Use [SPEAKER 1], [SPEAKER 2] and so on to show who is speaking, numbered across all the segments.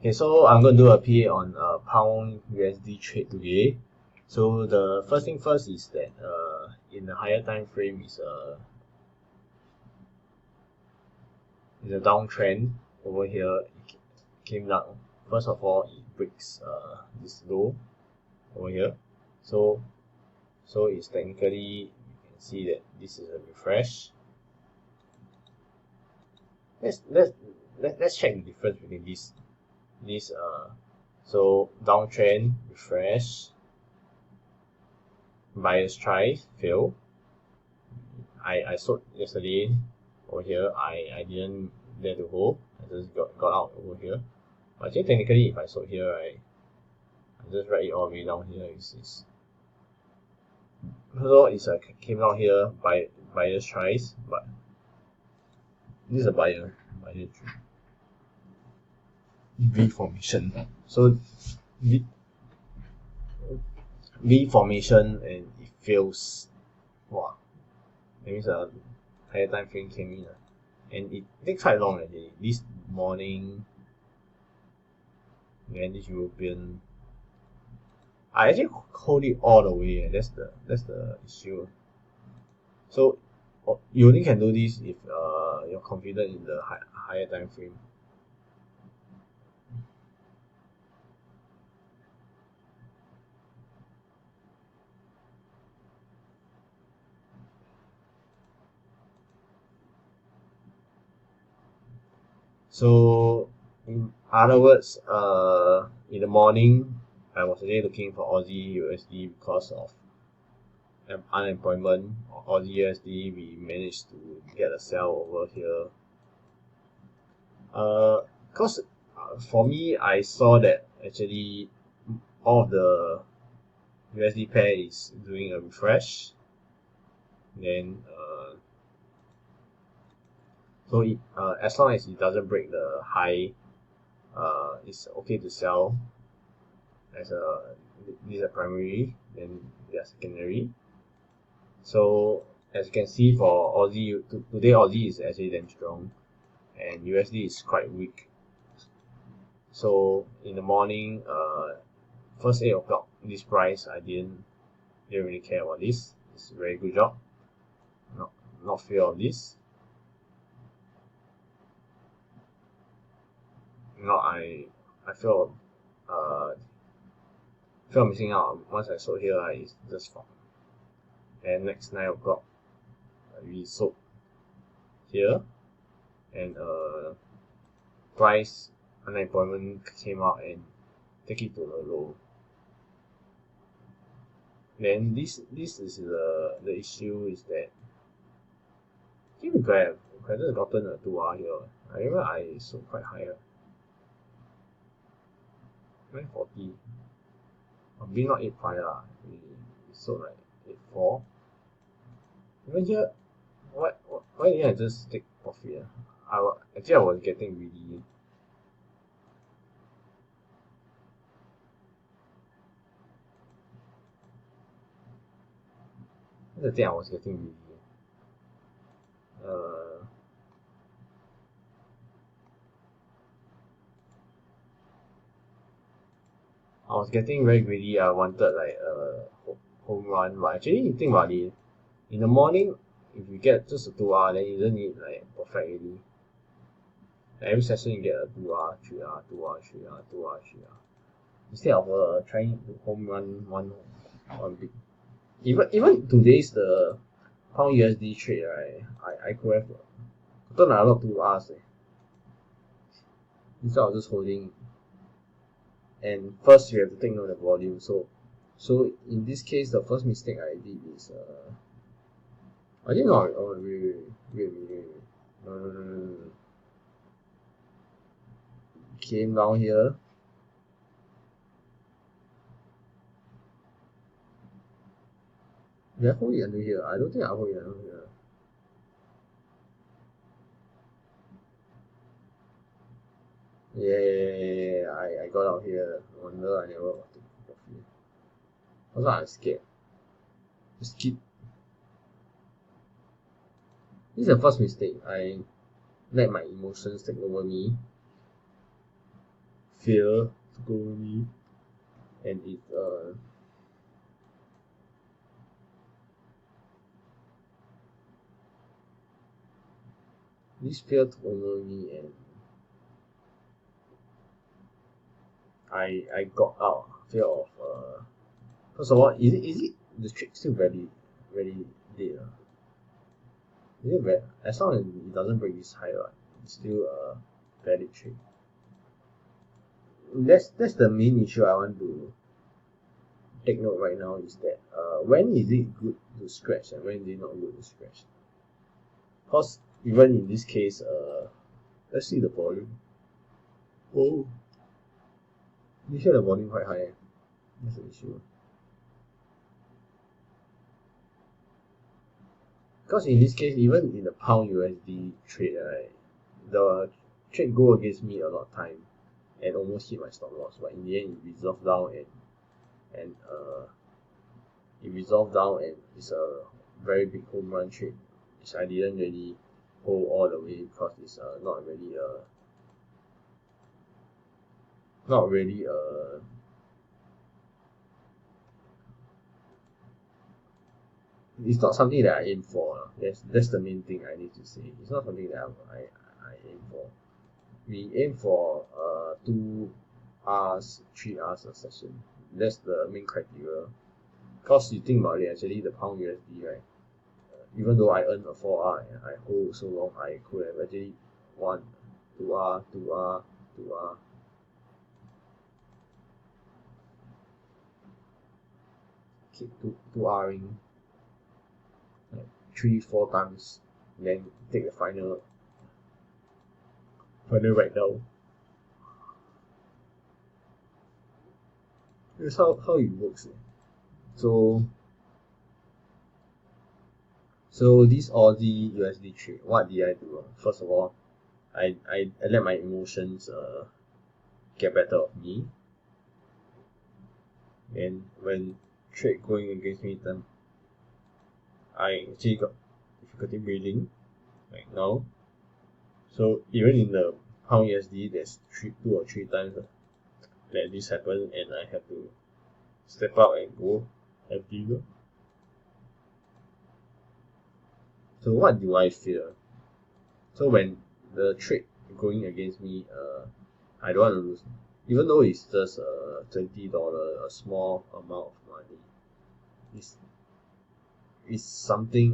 [SPEAKER 1] Okay, so I'm going to do a PA on pound USD trade today. So the first thing first is that in the higher time frame is a downtrend over here. It came down. First of all, it breaks this low over here. So it's technically, you can see that this is a refresh. Let's check the difference between these so downtrend, refresh, buyer's try, fail. I sold yesterday over here. I didn't dare to hold. I just got out over here. But I think technically if I sold here, I just write it all the way down here. So it's came down here by buyer's tries, but this is a buyer V formation. So V formation and it fails. Wow, that means a higher time frame came in, and it takes quite long actually. This morning, then this European, I actually hold it all the way. That's the issue. So you only can do this if you're confident in the higher time frame. So in other words, in the morning, I was actually looking for Aussie USD because of unemployment. Aussie USD, we managed to get a sell over here. Because for me, I saw that actually all of the USD pair is doing a refresh. Then as long as it doesn't break the high, it's okay to sell. As these are primary, then they are secondary. So as you can see, for Aussie today, Aussie is actually damn strong, and USD is quite weak. So in the morning, first 8 o'clock, this price I didn't really care about this. It's a very good job. Not fear of this. I feel missing out. Once I sold here, it's just fine. And next 9 o'clock, we sold here, and price unemployment came out and take it to the low. Then this is the issue is that I think we could have just gotten a 2R here. I remember I sold quite higher. 940. Maybe not 85 lah. We sold like 84. Even here, why didn't I just take profit? Actually I was getting greedy. That's the thing, I was getting greedy. I was getting very greedy. I wanted like a home run, but actually you think about it, in the morning, if you get just a 2R, then you don't need like perfect really. Every session you get a 2R, 3R, 2R, 3R, 2R, 3R. Instead of trying to home run one big. Even today's the pound USD trade, right? I could have gotten a lot of 2Rs instead of just holding. And first you have to take note of the volume. So in this case, the first mistake I did is I didn't know. Oh wait. No. Came down here. Did I hold it under here? I don't think I hold it under here. Yeah, I got out here. No wonder I never got to profit. Also, I'm scared. Just keep. This is the first mistake. I let my emotions take over me. fear took over me, and this fear took over me, and I got out fear of first of all, is it the trick still very dead? Is it very, as long as it doesn't break this high, right, it's still a valid trick. That's the main issue I want to take note right now, is that when is it good to scratch and when is it not good to scratch? Because even in this case, let's see the volume. Oh, you hear the volume quite high. That's the issue. Because in this case, even in the pound USD trade, right, the trade go against me a lot of time and almost hit my stop loss, but in the end it resolved down, and it's a very big home run trade, which I didn't really hold all the way because it's not really it's not something that I aim for. That's the main thing I need to say. It's not something that I aim for. We aim for 2 hours, 3 hours a session. That's the main criteria. Because you think about it, actually the pound USD, right? Even though I earn a 4R and I hold so long, I could have actually 1, 2R, 2R, 2R. Keep 2Ring like 3-4 times, then take the final write down. That's how it works. So this Aussie USD trade, what did I do? First of all, I let my emotions get better of me. And when trade going against me, then I actually got difficulty breathing like now. So even in the pound USD, there's 2 or 3 times that this happened, and I have to step out and go have dinner. So what do I fear? So when the trade going against me, I don't want to lose. Even though it's just $20, a small amount of money, it's something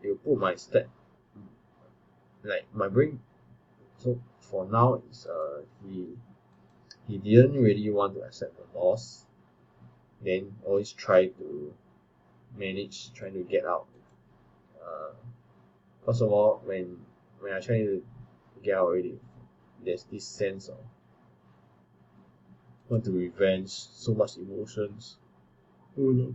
[SPEAKER 1] it will put my step, like my brain. So for now, it's he didn't really want to accept the loss, then always try to manage, trying to get out. First of all, when I try to get out already, there's this sense of want to revenge, so much emotions. Oh no.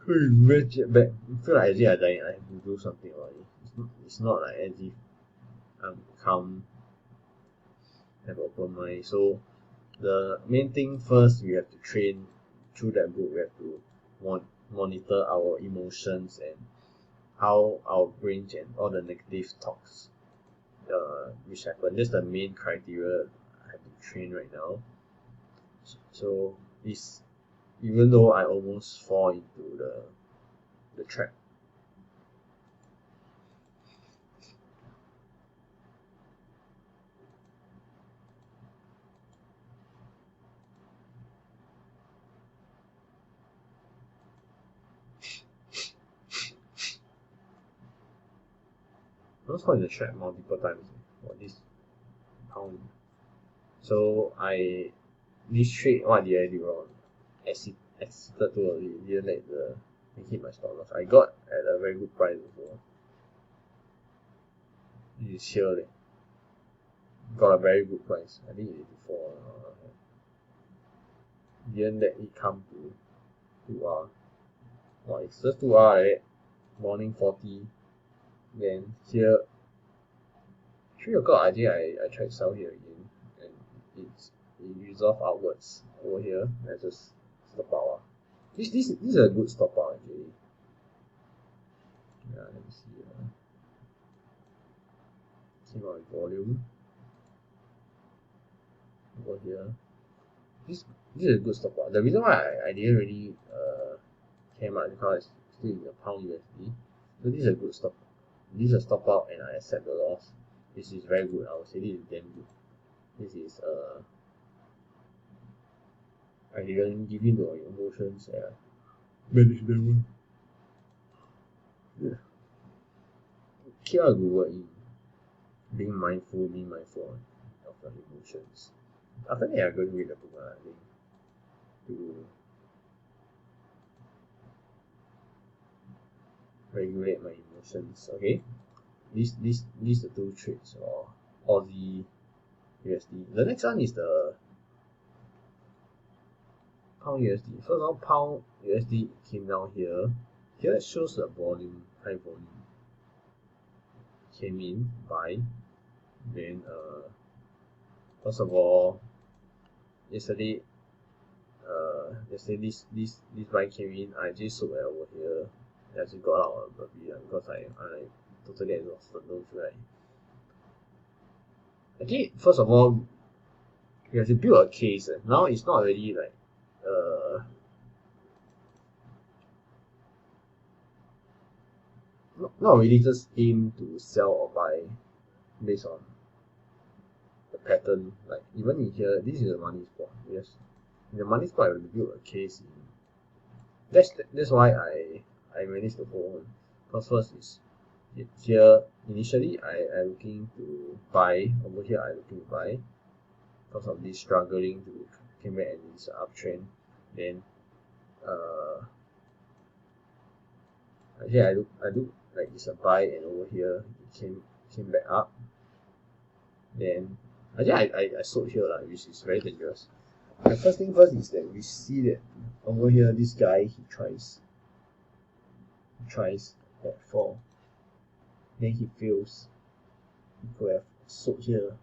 [SPEAKER 1] Revenge it back. I feel like actually I have to do something about it. It's not like as if I'm calm, have open mind. So the main thing first, we have to train through that book. We have to monitor our emotions and how our brain and all the negative talks which happen. That's the main criteria I have to train right now. So it's, even though I almost fall into the trap, I was caught in the trap multiple times for this pound. So this trade, what did I do wrong? Exited too early, didn't let it hit my stop loss. I got at a very good price also. This is here, got a very good price. I think 84. Didn't let it come to 2R. Well, it's just 2R, right? Morning 40. Then here 3 o'clock, I think I tried to sell here again, and it resolved outwards over here. I just stop out. This is a good stop out actually. Yeah, let me see. See my volume. here. This is a good stop out. The reason why I didn't really care much because it's still in the pound USD. So this is a good stop. This is a stop out and I accept the loss. This is very good. I would say this is damn good. This is I didn't give in to my emotions and manage them well. Yeah. Here are good word in being mindful of your emotions. After that, I'm going to read the book, I think, to regulate my emotions. Okay, these the two trades or Aussie USD. The next one is the pound USD. First of all, pound USD came down here. Here it shows the volume, high volume. Came in, buy. Then first of all, yesterday this buy came in. I just sold it over here. I just got out of it because I totally exhausted. Don't feel like. Actually, first of all, you have to build a case. Now it's not really like not really just aim to sell or buy based on the pattern. Like even in here, this is a money spot. Yes, in the money spot, I will build a case. That's why I managed to hold. Because first is here initially I looking to buy. Over here I looking to buy because of this struggling to came back and this uptrend. Then here I look like it's a buy, and over here it came back up. Then I sold here which is very dangerous. The first thing first is that we see that over here this guy he tries at 4, then he fails. He could have sold here.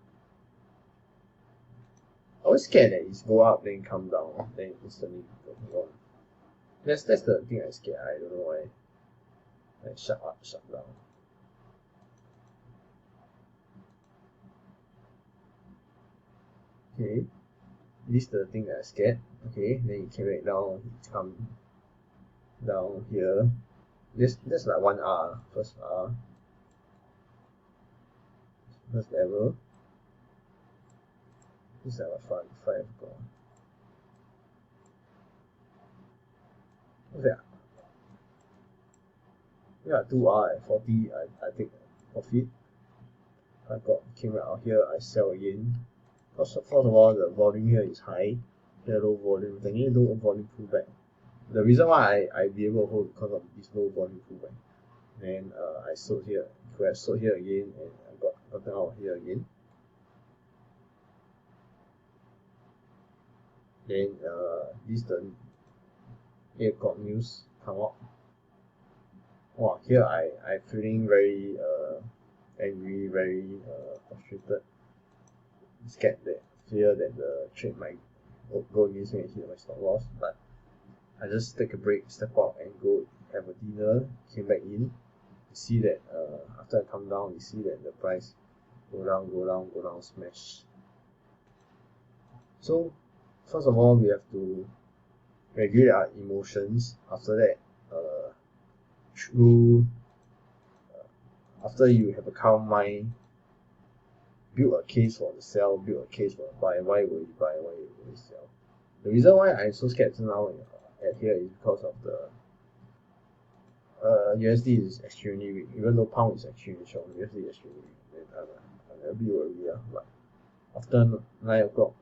[SPEAKER 1] I was scared that it's go up then come down then instantly go on. That's the thing I scared. I don't know why. Like shut up, shut down. Okay, this is the thing that I scared. Okay, then it came back down. It's come down here. That's like 1R, first R, first level. This is like 5 go. What's that? Yeah, 2R at 40. I take profit. Came right out here. I sell again. First of all, the volume here is high. Here low volume. Then you low volume pullback. The reason why I be able to hold because of this low volume pullback. Then I sold here. Could have sold here again, and I got out here again. Then this the 8 o'clock news come up. Wow, here I feeling very angry, very frustrated, scared that fear that the trade might go against me and hit my stop loss. But I just take a break, step out and go have a dinner, came back in. You see that after I come down, you see that the price go down, smash. So first of all, we have to regulate our emotions. After that, after you have a calm mind, build a case for the sell, build a case for the buy. Why will you buy? Why will you sell? The reason why I'm so scared now at here is because of the USD is extremely weak. Even though pound is extremely strong, USD is extremely weak. Then I'm a bit worried. But after 9 o'clock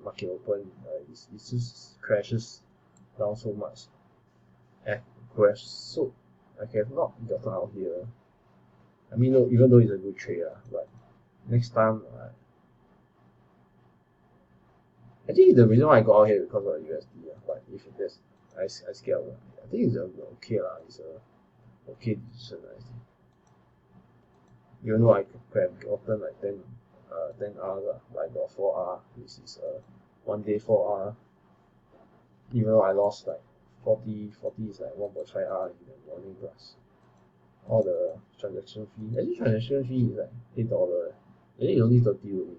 [SPEAKER 1] market open, it just crashes down so much. And crash, so I have not gotten out here. I mean, no, even though it's a good trade, but next time, I think the reason why I got out here is because of USD. But if there's, I scared of it. I think it's okay lah. It's a okay decision. I think. Even though I could have gotten like 10R, but I got 4R. This is 1 day 4R. Even though I lost like 40 is like 1.5R in the morning plus all the transaction fee. Actually transaction fee is like $8. I think it's only 30 only.